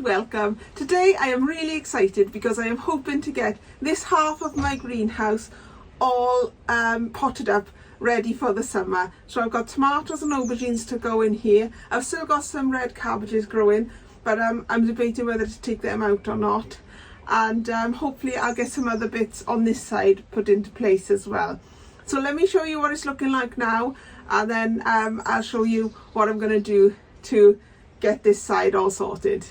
and welcome. Today I am really excited because I am hoping to get this half of my greenhouse all potted up, ready for the summer. So I've got tomatoes and aubergines to go in here. I've still got some red cabbages growing, but I'm debating whether to take them out or not. And hopefully I'll get some other bits on this side put into place as well. So let me show you what it's looking like now, and then I'll show you what I'm going to do to get this side all sorted.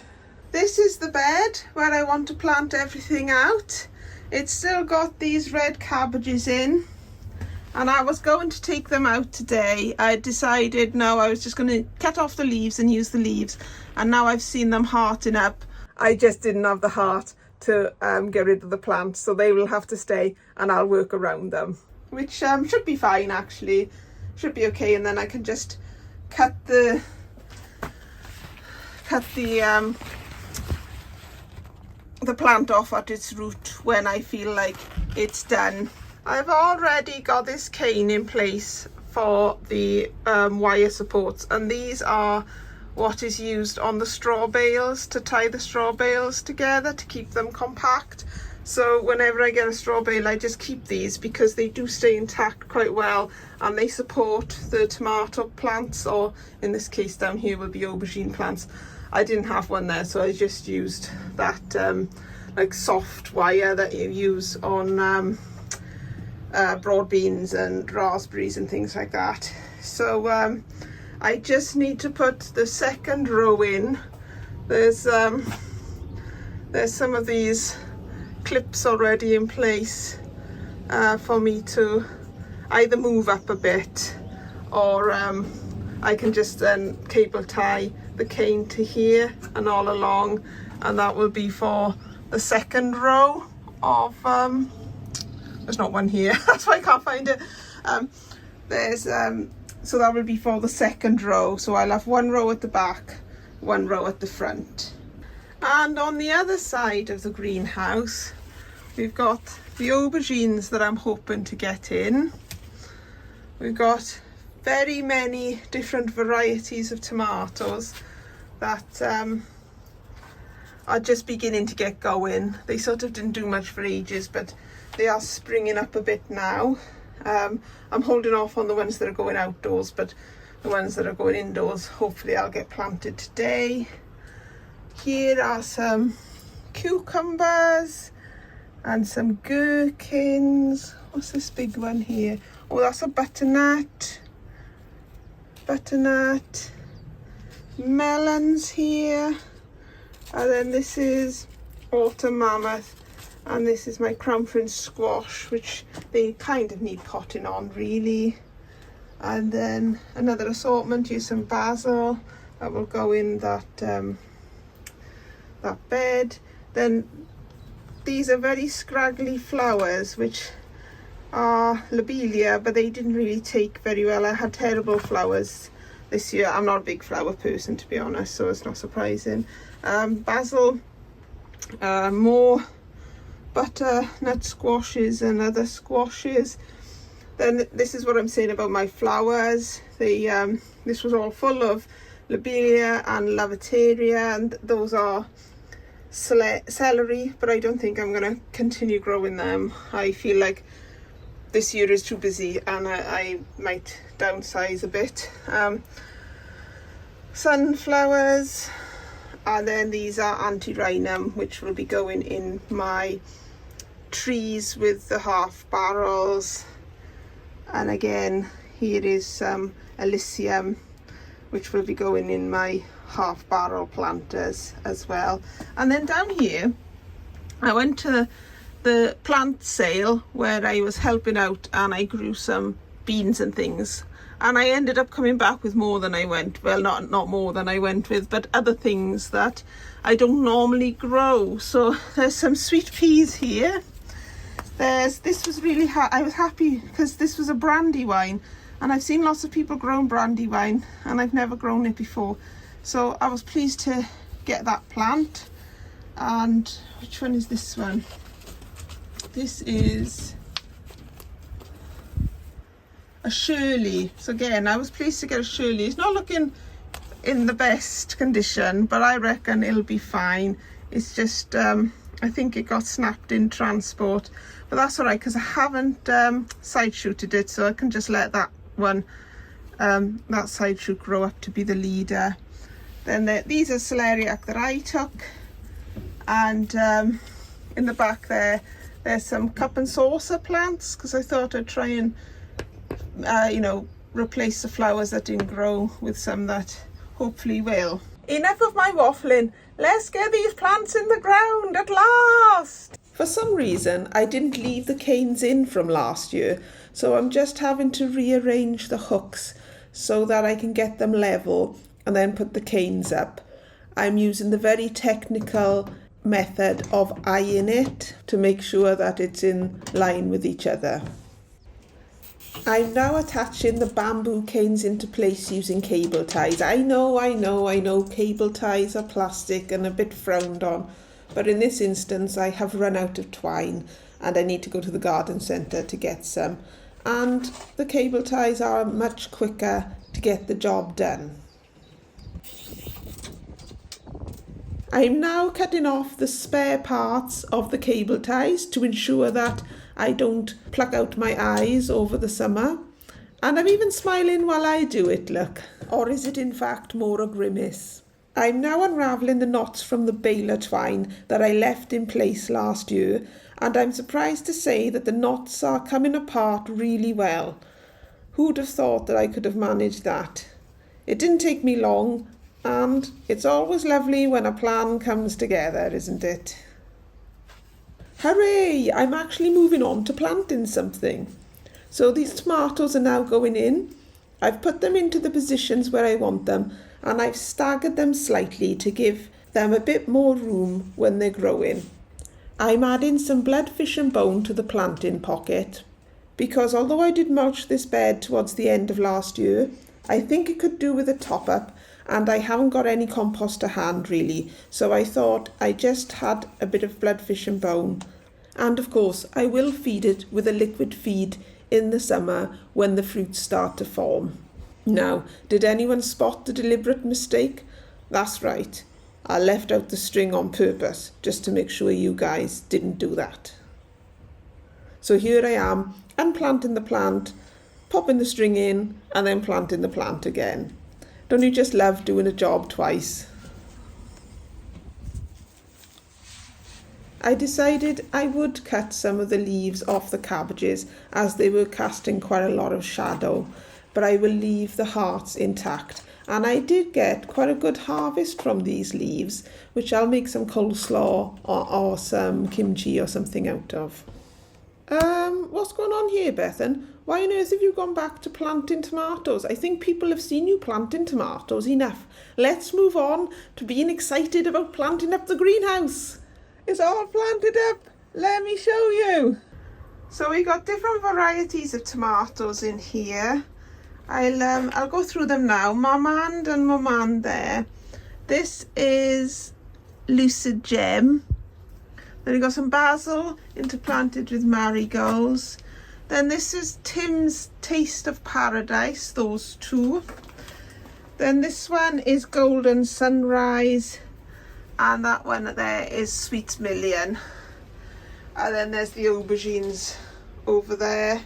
This is the bed where I want to plant everything out. It's still got these red cabbages in, and I was going to take them out today. I decided no, I was just going to cut off the leaves and use the leaves, and now I've seen them hearting up. I just didn't have the heart to get rid of the plants, so they will have to stay and I'll work around them, which should be fine actually, should be okay. And then I can just cut the plant off at its root when I feel like it's done. I've already got this cane in place for the wire supports, and these are what is used on the straw bales to tie the straw bales together to keep them compact. So whenever I get a straw bale, I just keep these because they do stay intact quite well, and they support the tomato plants, or in this case down here will be aubergine plants. I didn't have one there, so I just used that like soft wire that you use on broad beans and raspberries and things like that. So I just need to put the second row in. There's some of these clips already in place for me to either move up a bit, or I can just then cable tie the cane to here and all along, and that will be for the second row of there's not one here, that's why I can't find it. So that will be for the second row, so I'll have one row at the back, one row at the front. And on the other side of the greenhouse we've got the aubergines that I'm hoping to get in. We've got very many different varieties of tomatoes that are just beginning to get going. They sort of didn't do much for ages, but they are springing up a bit now. I'm holding off on the ones that are going outdoors, but the ones that are going indoors, hopefully I'll get planted today. Here are some cucumbers and some gherkins. What's this big one here? Oh, that's a butternut. Melons here, and then this is autumn mammoth, and this is my crown prince squash, which they kind of need potting on really. And then another assortment, here's some basil that will go in that that bed. Then these are very scraggly flowers, which are lobelia, but they didn't really take very well. I had terrible flowers this year. I'm not a big flower person, to be honest, so it's not surprising. Basil, more butternut squashes and other squashes. Then this is what I'm saying about my flowers. This was all full of lobelia and lavateria, and those are celery, but I don't think I'm going to continue growing them. I feel like this year is too busy and I might downsize a bit. Sunflowers, and then these are antirrhinum, which will be going in my trees with the half barrels. And again, here is some Elysium, which will be going in my half barrel planters as well. And then down here I went to the plant sale where I was helping out, and I grew some beans and things, and I ended up coming back with more than I went, well, not more than I went with, but other things that I don't normally grow. So there's some sweet peas here. This was really I was happy because this was a brandywine, and I've seen lots of people growing brandywine and I've never grown it before, so I was pleased to get that plant. And which one is this one? This is a Shirley. So again, I was pleased to get a Shirley. It's not looking in the best condition, but I reckon it'll be fine. It's just I think it got snapped in transport, but that's all right because I haven't side shooted it, so I can just let that one, that side shoot grow up to be the leader. Then these are celeriac that I took, and in the back there's some cup and saucer plants because I thought I'd try and you know, replace the flowers that didn't grow with some that hopefully will. Enough of my waffling. Let's get these plants in the ground at last. For some reason, I didn't leave the canes in from last year, so I'm just having to rearrange the hooks so that I can get them level and then put the canes up. I'm using the very technical method of eyeing it to make sure that it's in line with each other. I'm now attaching the bamboo canes into place using cable ties. I know cable ties are plastic and a bit frowned on, but in this instance I have run out of twine and I need to go to the garden centre to get some, and the cable ties are much quicker to get the job done. I'm now cutting off the spare parts of the cable ties to ensure that I don't pluck out my eyes over the summer. And I'm even smiling while I do it, look. Or is it in fact more a grimace? I'm now unravelling the knots from the baler twine that I left in place last year, and I'm surprised to say that the knots are coming apart really well. Who'd have thought that I could have managed that? It didn't take me long, and it's always lovely when a plan comes together, isn't it? Hooray! I'm actually moving on to planting something. So these tomatoes are now going in. I've put them into the positions where I want them, and I've staggered them slightly to give them a bit more room when they're growing. I'm adding some bloodfish and bone to the planting pocket because although I did mulch this bed towards the end of last year, I think it could do with a top-up, and I haven't got any compost to hand really, so I thought I just had a bit of bloodfish and bone. And of course I will feed it with a liquid feed in the summer when the fruits start to form. Now, did anyone spot the deliberate mistake? That's right, I left out the string on purpose just to make sure you guys didn't do that. So here I am, unplanting the plant, popping the string in and then planting the plant again. Don't you just love doing a job twice? I decided I would cut some of the leaves off the cabbages as they were casting quite a lot of shadow, but I will leave the hearts intact. And I did get quite a good harvest from these leaves, which I'll make some coleslaw or some kimchi or something out of. What's going on here, Bethan? Why on earth have you gone back to planting tomatoes? I think people have seen you planting tomatoes enough. Let's move on to being excited about planting up the greenhouse. It's all planted up. Let me show you. So we got different varieties of tomatoes in here. I'll go through them now. Marmande and Marmande there. This is Lucid Gem. Then we got some basil interplanted with marigolds. Then this is Tim's Taste of Paradise, those two. Then this one is Golden Sunrise, and that one there is Sweet Million. And then there's the aubergines over there.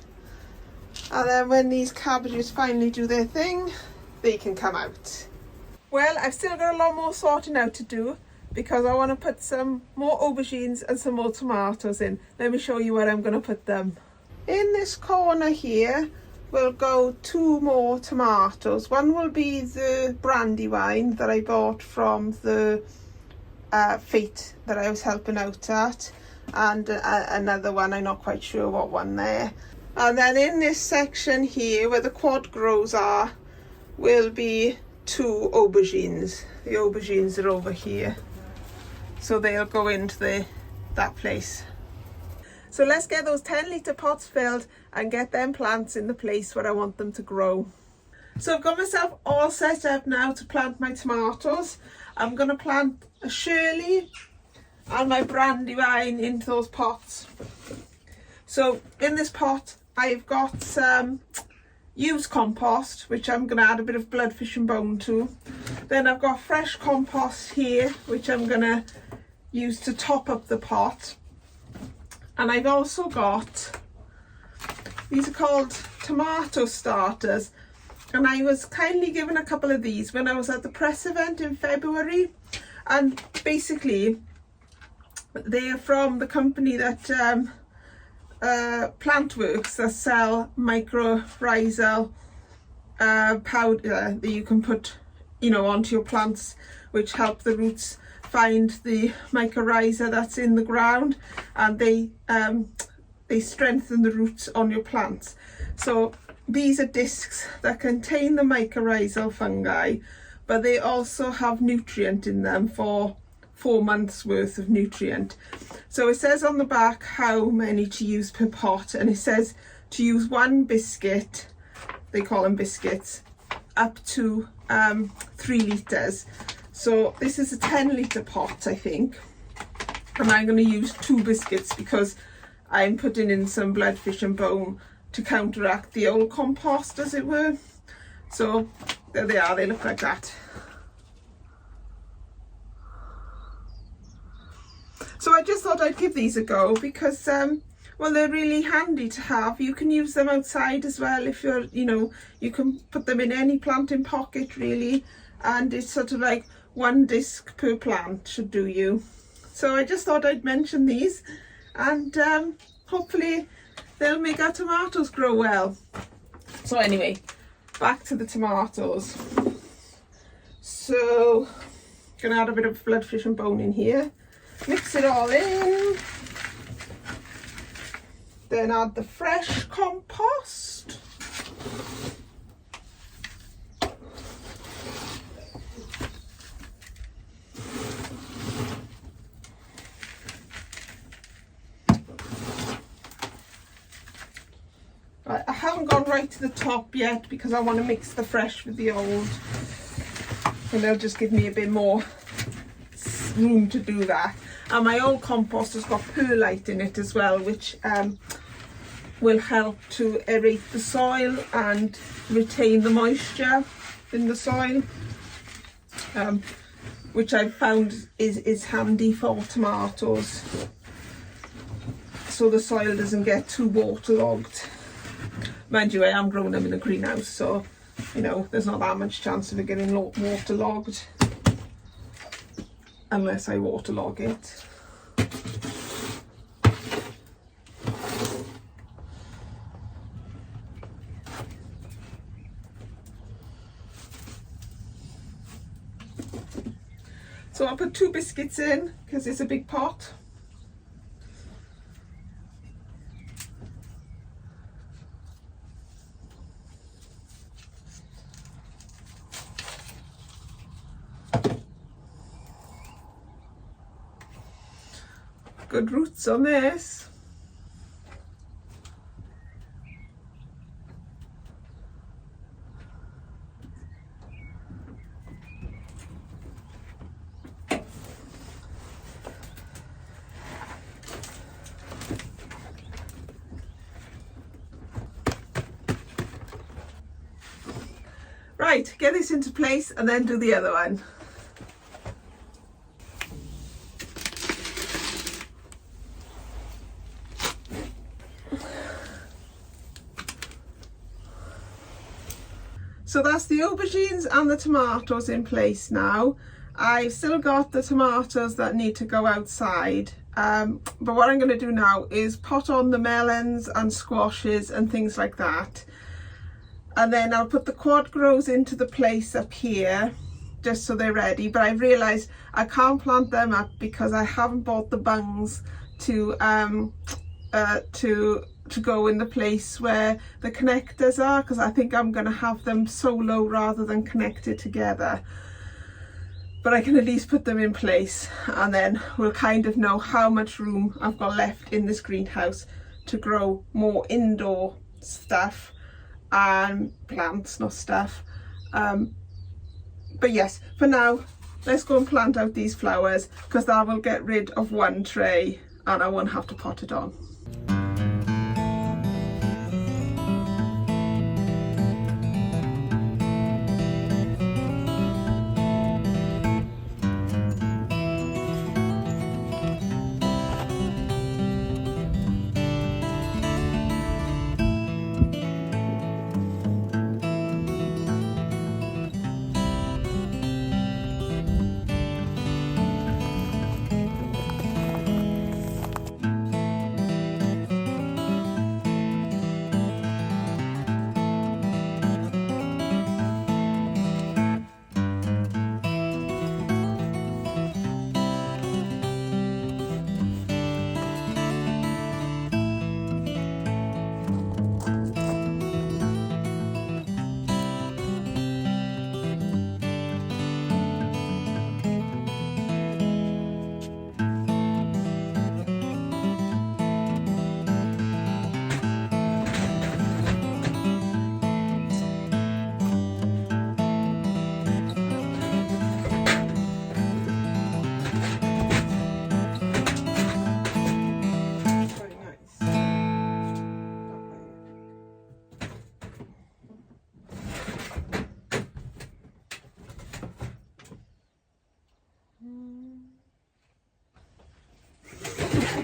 And then when these cabbages finally do their thing, they can come out. Well, I've still got a lot more sorting out to do because I want to put some more aubergines and some more tomatoes in. Let me show you where I'm going to put them. In this corner here will go 2 more tomatoes. One will be the brandywine that I bought from the fete that I was helping out at, and another one, I'm not quite sure what one there. And then in this section here where the quad grows are will be 2 aubergines. The aubergines are over here, so they'll go into that place. So let's get those 10-litre pots filled and get them plants in the place where I want them to grow. So I've got myself all set up now to plant my tomatoes. I'm going to plant a Shirley and my brandywine into those pots. So in this pot I've got some used compost, which I'm going to add a bit of bloodfish and bone to. Then I've got fresh compost here, which I'm going to use to top up the pot. And I've also got, these are called tomato starters. And I was kindly given a couple of these when I was at the press event in February. And basically, they're from the company that Plantworks, that sell mycorrhizal powder that you can put, you know, onto your plants, which help the roots find the mycorrhiza that's in the ground, and they strengthen the roots on your plants. So these are discs that contain the mycorrhizal fungi, but they also have nutrient in them for 4 months worth of nutrient. So it says on the back how many to use per pot, and it says to use 1 biscuit, they call them biscuits, up to 3 litres. So this is a 10-litre pot, I think, and I'm going to use 2 biscuits because I'm putting in some bloodfish and bone to counteract the old compost, as it were. So there they are, they look like that. So I just thought I'd give these a go because, well, they're really handy to have. You can use them outside as well if you're, you know, you can put them in any planting pocket really. And it's sort of like 1 disc per plant should do you. So I just thought I'd mention these, and hopefully they'll make our tomatoes grow well. So anyway, back to the tomatoes. So gonna add a bit of bloodfish and bone in here. Mix it all in, then add the fresh compost. Right, I haven't gone right to the top yet because I want to mix the fresh with the old, and they'll just give me a bit more room to do that. And my old compost has got perlite in it as well, which will help to aerate the soil and retain the moisture in the soil, which I've found is handy for tomatoes, so the soil doesn't get too waterlogged. Mind you, I am growing them in a greenhouse, so you know there's not that much chance of it getting waterlogged unless I waterlog it. So I'll put 2 biscuits in because it's a big pot. Good roots on this. Right, get this into place and then do the other one. So that's the aubergines and the tomatoes in place now. I've still got the tomatoes that need to go outside, but what I'm going to do now is pot on the melons and squashes and things like that, and then I'll put the quad grows into the place up here just so they're ready. But I've realised I can't plant them up because I haven't bought the bungs to go in the place where the connectors are, because I think I'm going to have them solo rather than connected together. But I can at least put them in place, and then we'll kind of know how much room I've got left in this greenhouse to grow more indoor stuff and plants, not stuff. But yes, for now, let's go and plant out these flowers, because that will get rid of 1 tray and I won't have to pot it on.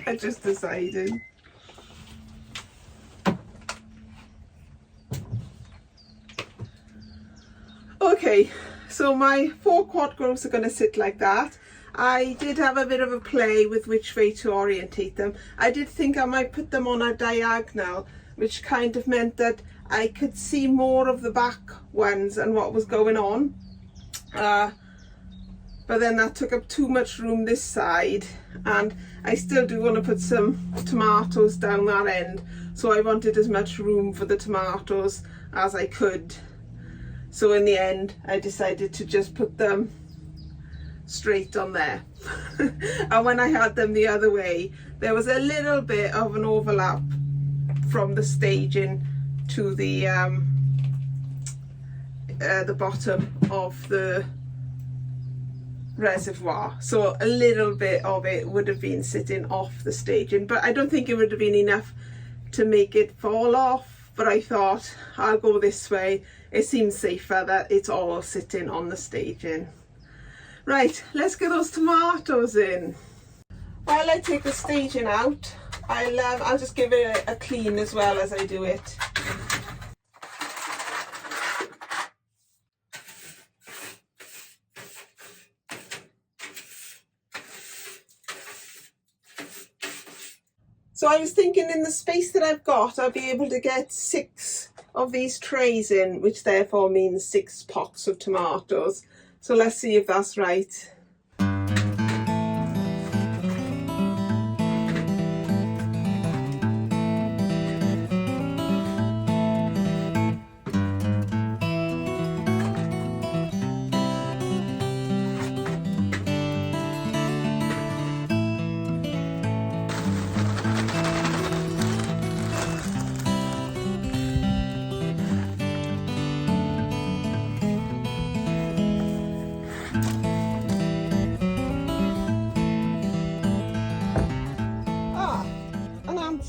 I just decided. Okay, so my 4 quad growths are going to sit like that. I did have a bit of a play with which way to orientate them. I did think I might put them on a diagonal, which kind of meant that I could see more of the back ones and what was going on. But then that took up too much room this side, and I still do want to put some tomatoes down that end, so I wanted as much room for the tomatoes as I could. So in the end I decided to just put them straight on there. And when I had them the other way, there was a little bit of an overlap from the staging to the bottom of the reservoir, so a little bit of it would have been sitting off the staging, but I don't think it would have been enough to make it fall off. But I thought I'll go this way, it seems safer that it's all sitting on the staging. Right, let's get those tomatoes in. While I take the staging out, I'll just give it a clean as well as I do it. So I was thinking in the space that I've got, I'll be able to get 6 of these trays in, which therefore means 6 pots of tomatoes. So let's see if that's right.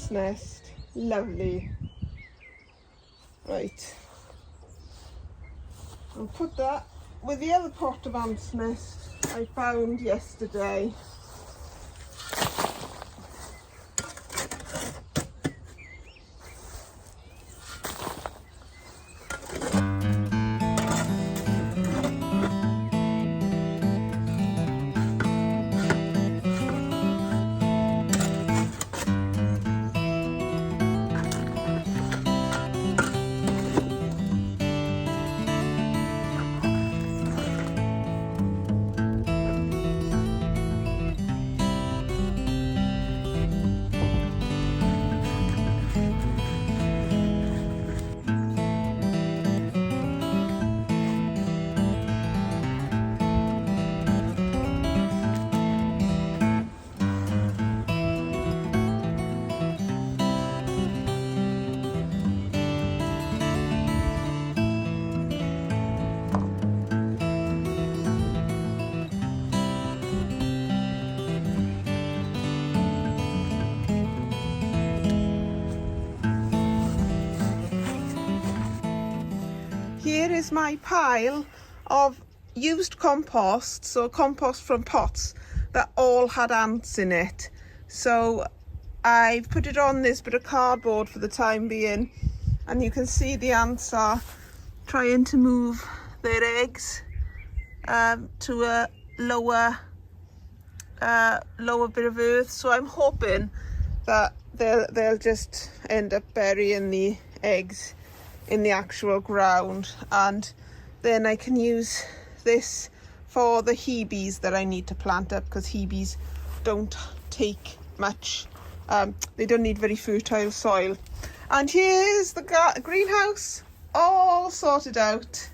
Nest, lovely. Right, I'll put that with the other pot of ants nest I found yesterday. Here is my pile of used compost, so compost from pots that all had ants in it. So I've put it on this bit of cardboard for the time being, and you can see the ants are trying to move their eggs to a lower bit of earth. So I'm hoping that they'll just end up burying the eggs in the actual ground, and then I can use this for the hebes that I need to plant up, because hebes don't take much, they don't need very fertile soil. And here's the greenhouse all sorted out.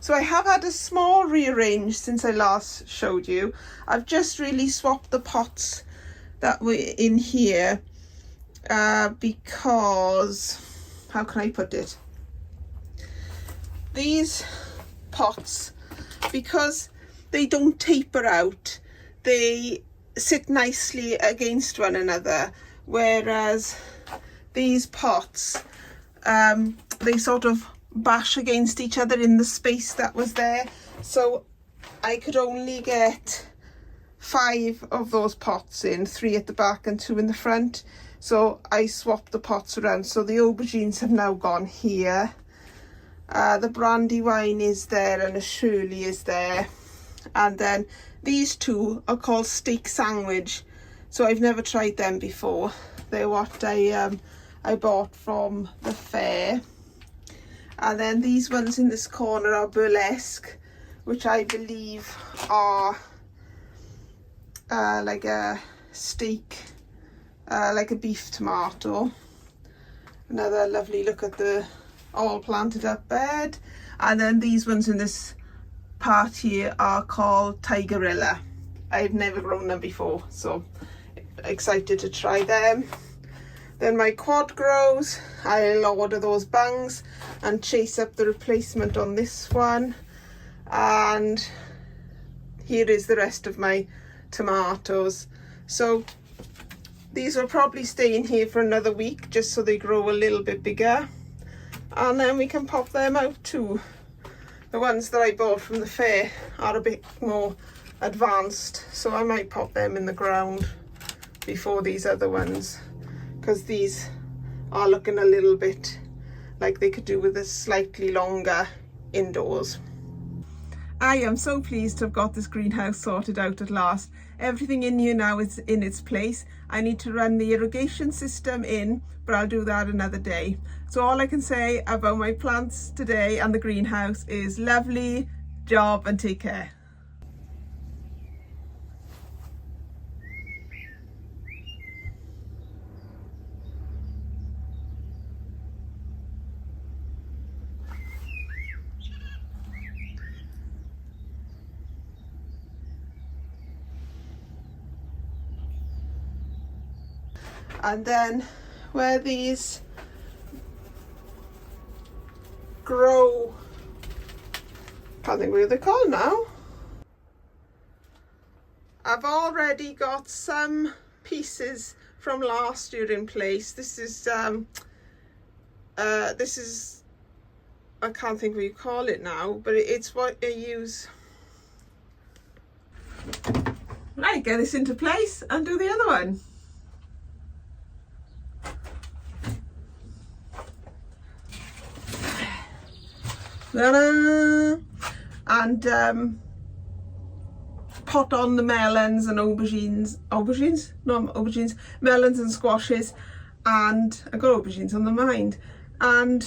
So I have had a small rearrange since I last showed you. I've just really swapped the pots that were in here because, how can I put it? These pots, because they don't taper out, they sit nicely against one another, whereas these pots, they sort of bash against each other in the space that was there. So I could only get 5 of those pots in, 3 at the back and 2 in the front. So I swapped the pots around. So the aubergines have now gone here. The brandywine is there and the Shirley is there. And then these 2 are called steak sandwich. So I've never tried them before. They're what I bought from the fair. And then these ones in this corner are burlesque, which I believe are like a steak, like a beef tomato. Another lovely look at the all planted up bed. And then these ones in this part here are called tigerilla. I've never grown them before, so excited to try them. Then my quad grows, I'll order those bungs and chase up the replacement on this one. And here is the rest of my tomatoes. So these will probably stay in here for another week just so they grow a little bit bigger, and then we can pop them out too. The ones that I bought from the fair are a bit more advanced, so I might pop them in the ground before these other ones, because these are looking a little bit like they could do with a slightly longer indoors. I am so pleased to have got this greenhouse sorted out at last. Everything in here now is in its place. I need to run the irrigation system in, but I'll do that another day. So all I can say about my plants today and the greenhouse is lovely job and take care. And then where these grow, can't think what they're called now. I've already got some pieces from last year in place. This is I can't think what you call it now, but it's what I use. Right, get this into place and do the other one. Ta-da! And pot on the melons and aubergines, melons and squashes, and I got aubergines on the mind, and